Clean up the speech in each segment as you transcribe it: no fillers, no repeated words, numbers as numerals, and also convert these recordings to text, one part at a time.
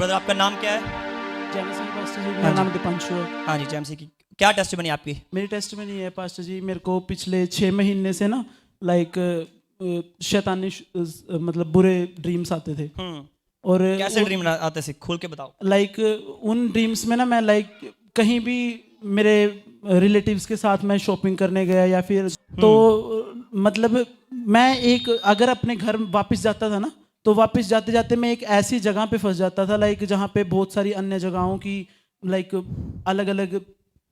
Brother आपका नाम क्या है? जैमसी पास्टर जी, मेरा नाम दीपांशु है। हाँ जी, जैमसी की क्या टेस्ट बनी आपकी? मेरी टेस्ट में नहीं है पास्टर जी, मेरे को पिछले 6 महीने से ना लाइक शैतानी मतलब बुरे ड्रीम्स आते थे। और कैसे ड्रीम आते से खोल के बताओ। लाइक उन ड्रीम्स में ना मैं लाइक कहीं भी मेरे रिलेटिव्स के साथ मैं शॉपिंग करने गया या फिर तो मतलब मैं एक अगर अपने घर वापस जाता था ना तो वापस जाते जाते मैं एक ऐसी जगह पे फंस जाता था लाइक जहाँ पे बहुत सारी अन्य जगहों की लाइक अलग अलग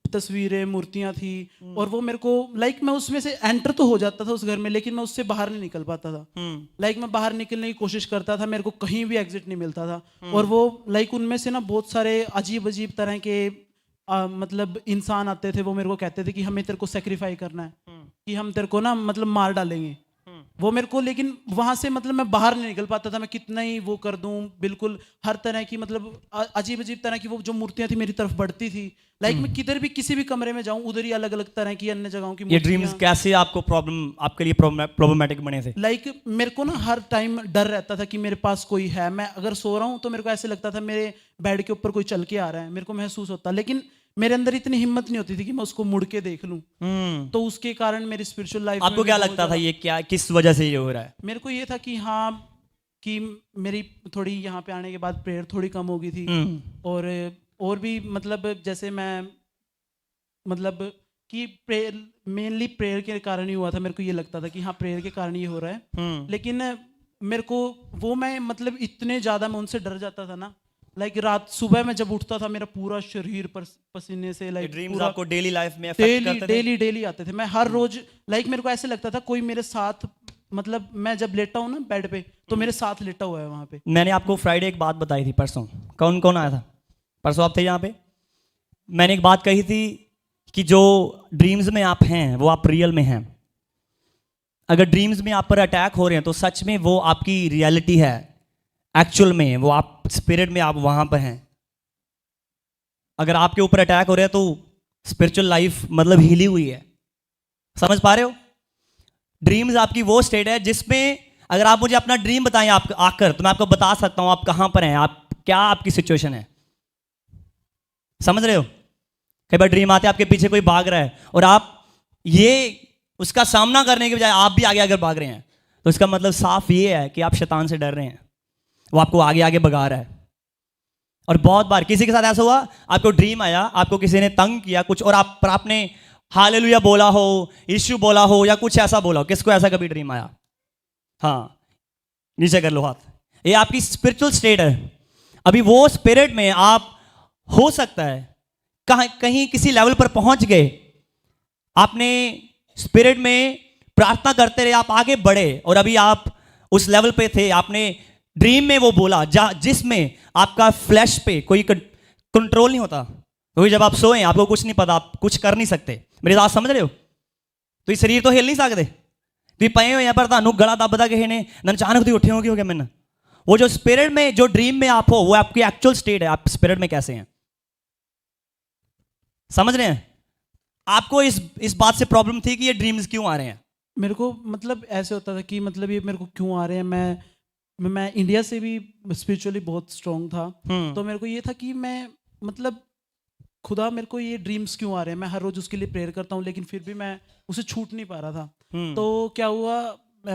तस्वीरें मूर्तियां थी और वो मेरे को लाइक मैं उसमें से एंटर तो हो जाता था उस घर में, लेकिन मैं उससे बाहर नहीं निकल पाता था। लाइक मैं बाहर निकलने की कोशिश करता था, मेरे को कहीं भी एग्जिट नहीं मिलता था। और वो लाइक उनमें से ना बहुत सारे अजीब अजीब तरह के मतलब इंसान आते थे, वो मेरे को कहते थे कि हमें तेरे को सेक्रीफाई करना है, कि हम तेरे को ना मतलब मार डालेंगे वो मेरे को। लेकिन वहां से मतलब मैं बाहर नहीं निकल पाता था, मैं कितना ही वो कर दूं, बिल्कुल हर तरह की मतलब अजीब अजीब तरह की वो जो मूर्तियां थी मेरी तरफ बढ़ती थी। लाइक मैं किधर भी किसी भी कमरे में जाऊं उधर ही अलग अलग तरह की अन्य जगहों की ये ड्रीम्स कैसे आपको आपके लिए प्रॉब्लमेटिक बने थे? लाइक मेरे को ना हर टाइम डर रहता था कि मेरे पास कोई है। मैं अगर सो रहा हूं तो मेरे को ऐसे लगता था मेरे बेड के ऊपर कोई चल के आ रहा है, मेरे को महसूस होता, लेकिन मेरे अंदर इतनी हिम्मत नहीं होती थी कि मैं उसको मुड़ के देख लूं। तो उसके कारण मेरी स्पिरिचुअल लाइफ आपको क्या लगता था ये क्या किस वजह से ये हो रहा है? मेरे को ये था कि हाँ कि मेरी थोड़ी यहाँ पे आने के बाद प्रेयर थोड़ी कम हो गई थी और भी मतलब जैसे मैं मतलब कि प्रेयर मेनली प्रेयर के कारण ही हुआ था। मेरे को ये लगता था कि हाँ प्रेयर के कारण ही हो रहा है, लेकिन मेरे को वो मैं मतलब इतने ज्यादा मैं उनसे डर जाता था ना, लाइक रात सुबह में जब उठता था मेरा पूरा शरीर पसीने से लाइक ड्रीम्स आपको डेली लाइफ में अफेक्ट करते थे? डेली आते थे। मैं हर रोज लाइक मेरे को ऐसे लगता था कोई मेरे साथ मतलब मैं जब लेटा हूँ ना बेड पे तो मेरे साथ लेटा हुआ है वहां पे। मैंने आपको फ्राइडे एक बात बताई थी परसों। कौन कौन आया था परसों? आप थे यहाँ पे। मैंने एक बात कही थी कि जो ड्रीम्स में आप हैं वो आप रियल में हैं। अगर ड्रीम्स में आप पर अटैक हो रहे हैं तो सच में वो आपकी रियलिटी है, एक्चुअल में वो आप स्पिरिट में आप वहां पर हैं। अगर आपके ऊपर अटैक हो रहा है तो स्पिरिचुअल लाइफ मतलब हिली हुई है। समझ पा रहे हो? ड्रीम्स आपकी वो स्टेट है जिसमें अगर आप मुझे अपना ड्रीम बताएं आप आकर तो मैं आपको बता सकता हूं आप कहां पर हैं, आप क्या आपकी सिचुएशन है। समझ रहे हो? कई बार ड्रीम आते आपके पीछे कोई भाग रहा है और आप ये उसका सामना करने के बजाय आप भी आगे आगे भाग रहे हैं, तो इसका मतलब साफ ये है कि आप शैतान से डर रहे हैं, वो आपको आगे आगे भगा रहा है। और बहुत बार किसी के साथ ऐसा हुआ, आपको ड्रीम आया, आपको किसी ने तंग किया कुछ और आपने हालेलुया बोला हो, यीशु बोला हो या कुछ ऐसा बोला हो। किसको ऐसा कभी ड्रीम आया? हाँ, नीचे कर लो हाथ। ये आपकी स्पिरिचुअल स्टेट है। अभी वो स्पिरिट में आप हो सकता है कहीं किसी लेवल पर पहुंच गए, आपने स्पिरिट में प्रार्थना करते रहे, आप आगे बढ़े और अभी आप उस लेवल पे थे, आपने ड्रीम में वो बोला जिसमें आपका फ्लैश पे कोई कंट्रोल नहीं होता। क्योंकि जब आप सोए आपको कुछ नहीं पता, आप कुछ कर नहीं सकते। मेरी बात समझ रहे हो? तो ये शरीर तो हिल नहीं सकते, तो पए हुए पर तानू गला दबदा किसी ने अचानक तो उठे हो गए मैंने। वो जो स्पिरिट में जो ड्रीम में आप हो वो आपकी एक्चुअल स्टेट है, आप स्पिरिट में कैसे हैं। समझ रहे हैं? आपको इस बात से प्रॉब्लम थी कि ये ड्रीम्स क्यों आ रहे हैं? मेरे को मतलब ऐसे होता था कि मतलब ये मेरे को क्यों आ रहे हैं। मैं इंडिया से भी स्पिरिचुअली बहुत स्ट्रांग था, तो मेरे को ये था कि मैं मतलब खुदा मेरे को ये ड्रीम्स क्यों आ रहे हैं। मैं हर रोज उसके लिए प्रेयर करता हूँ लेकिन फिर भी मैं उसे छूट नहीं पा रहा था। तो क्या हुआ,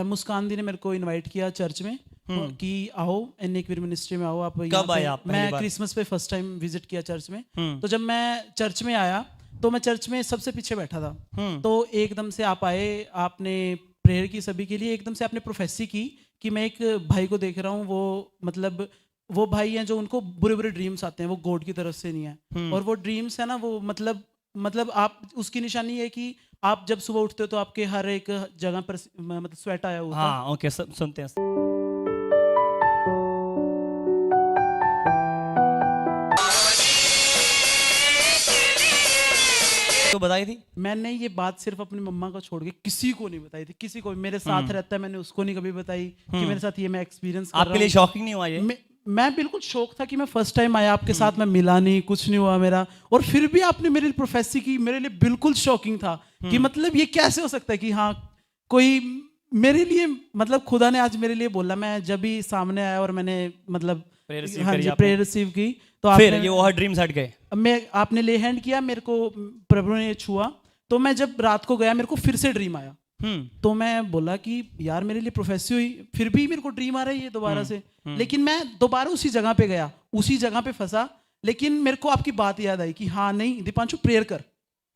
मुस्कान दी ने मेरे को इनवाइट किया चर्च में कि आओ एनएक्विर मिनिस्ट्री में आओ आप। कब आए आप? मैं क्रिसमस पे फर्स्ट टाइम विजिट किया चर्च में। तो जब मैं चर्च में आया तो मैं चर्च में सबसे पीछे बैठा था। तो एकदम से आप आए, आपने प्रेयर की सभी के लिए, एकदम से आपने प्रोफेसी की कि मैं एक भाई को देख रहा हूँ, वो मतलब वो भाई हैं जो उनको बुरे बुरे ड्रीम्स आते हैं, वो गॉड की तरफ से नहीं है। और वो ड्रीम्स है ना वो मतलब आप उसकी निशानी है कि आप जब सुबह उठते हो तो आपके हर एक जगह पर मतलब स्वेट आया होता है। हाँ ओके, सुनते हैं। तो बताई थी मैंने ये बात सिर्फ अपनी मम्मा को छोड़ के किसी को नहीं बताई थी, किसी को। मेरे साथ रहता है, मैंने उसको नहीं कभी बताई कि मेरे साथ ये मैं एक्सपीरियंस कर रहा हूं। आपके लिए शॉकिंग नहीं हुआ ये? मैं बिल्कुल शौक था कि मैं फर्स्ट टाइम आया आपके साथ, मैं मिला नहीं, कुछ नहीं हुआ मेरा, और फिर भी आपने मेरे लिए प्रोफेसी की। मेरे लिए बिल्कुल शॉकिंग था कि मतलब ये कैसे हो सकता है कि हाँ कोई मेरे लिए मतलब खुदा ने आज मेरे लिए बोला। मैं जब भी सामने आया और मैंने मतलब Prayer receive हाँ करी जी आपने। प्रेयर रिसीव की। तो फिर आपने ये वो ड्रीम्स हट गए। आपने ले हैंड किया, मेरे को प्रभु ने छुआ। तो मैं जब रात को गया मेरे को फिर से ड्रीम आया। तो मैं बोला कि यार मेरे लिए प्रोफेसी हुई, फिर भी मेरे को ड्रीम आ रही है दोबारा से। लेकिन मैं दोबारा उसी जगह पे गया, उसी जगह पे फंसा। लेकिन मेरे को आपकी बात याद आई कि हाँ नहीं दीपांशु प्रेयर कर।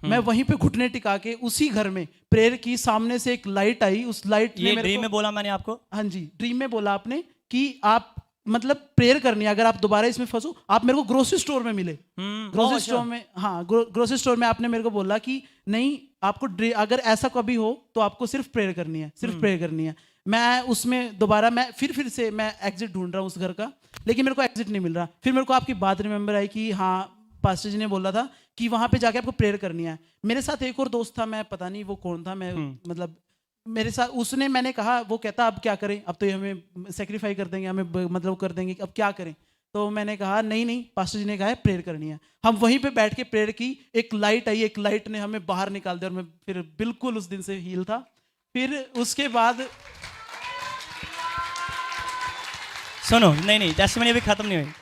मैं वहीं पे घुटने टिका के उसी घर में प्रेयर की, सामने से एक लाइट आई, उस लाइट ने ये मेरे ड्रीम को, में बोला मैंने आपको? हाँ जी ड्रीम में बोला आपने कि आप मतलब प्रेयर करनी है, अगर आप दोबारा इसमें फंसो। आप मेरे को ग्रोसरी स्टोर में मिले, ग्रोसरी स्टोर में, हाँ ग्रोसरी स्टोर में आपने मेरे को बोला कि नहीं आपको अगर ऐसा कभी हो तो आपको सिर्फ प्रेयर करनी है, सिर्फ प्रेयर करनी है। मैं उसमें दोबारा मैं फिर से मैं एग्जिट ढूंढ रहा हूँ उस घर का, लेकिन मेरे को एग्जिट नहीं मिल रहा। फिर मेरे को आपकी बात रिमेंबर आई कि हाँ पास्टर जी ने बोला था कि वहां पे जाके आपको प्रेयर करनी है। मेरे साथ एक और दोस्त था, मैं पता नहीं वो कौन था, मैं मतलब मेरे साथ उसने, मैंने कहा, वो कहता अब क्या करें, अब तो ये हमें सेक्रीफाई कर देंगे, हमें मतलब कर देंगे, अब क्या करें। तो मैंने कहा नहीं पास्टर जी ने कहा है प्रेयर करनी है। हम वहीं पे बैठ के प्रेयर की, एक लाइट आई, एक लाइट ने हमें बाहर निकाल दिया और मैं फिर बिल्कुल उस दिन से हील था। फिर उसके बाद सुनो, नहीं टेस्टिमनी अभी खत्म नहीं हुई।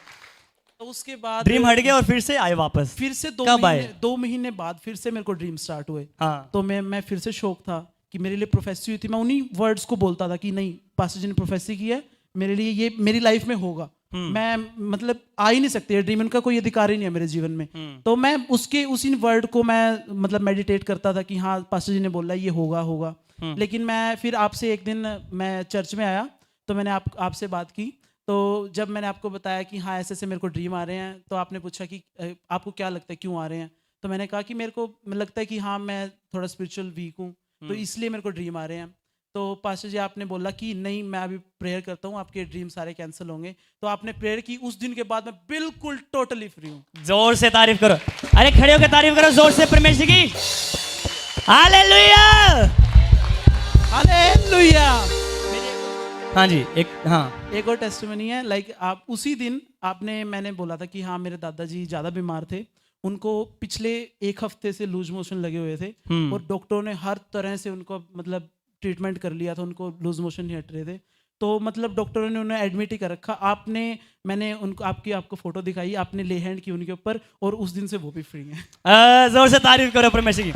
तो उसके बाद ड्रीम हट गया और फिर से आए वापस। फिर से कब आए? 2 महीने बाद फिर से मेरे को ड्रीम स्टार्ट हुए। हाँ। तो मैं फिर से शौक था कि मेरे लिए प्रोफेसी हुई थी। मैं उन्हीं वर्ड्स को बोलता था कि नहीं पास्टर जी ने प्रोफेसी की है, मेरे लिए ये मेरी लाइफ में होगा। मैं मतलब आ ही नहीं सकती, ड्रीम इनका कोई अधिकार ही नहीं है मेरे जीवन में। तो मैं उसी वर्ड को मैं मतलब मेडिटेट करता था कि हाँ पास्टर जी ने बोला ये होगा। लेकिन मैं फिर आपसे एक दिन मैं चर्च में आया, तो मैंने आपसे बात की। तो जब मैंने आपको बताया कि हाँ ऐसे मेरे को ड्रीम आ रहे हैं, तो आपने पूछा कि आपको क्या लगता है क्यों आ रहे हैं। तो मैंने कहा कि मेरे को लगता है कि हाँ मैं थोड़ा स्पिरिचुअल वीक हूँ, तो इसलिए मेरे को ड्रीम आ रहे हैं। तो पास्टर जी आपने बोला कि नहीं मैं अभी प्रेयर करता हूँ, आपके ड्रीम सारे कैंसिल होंगे। तो आपने प्रेयर की, उस दिन के बाद मैं बिल्कुल टोटली फ्री हूँ। जोर से तारीफ करो, अरे खड़े होकर तारीफ करो जोर से परमेश्वर की। Hallelujah, hallelujah. हाँ जी, एक और टेस्टिमनी है, लाइक आप उसी दिन मैंने बोला था कि हाँ मेरे दादाजी ज़्यादा बीमार थे, उनको पिछले 1 हफ्ते से लूज मोशन लगे हुए थे और डॉक्टरों ने हर तरह से उनको मतलब ट्रीटमेंट कर लिया था, उनको लूज मोशन नहीं हट रहे थे। तो मतलब डॉक्टरों ने उन्हें एडमिट ही कर रखा। मैंने उनको आपको फोटो दिखाई, आपने ले हैंड की उनके ऊपर और उस दिन से वो भी फ्री हैं। जोर से तारीफ करो परमेश्वर की।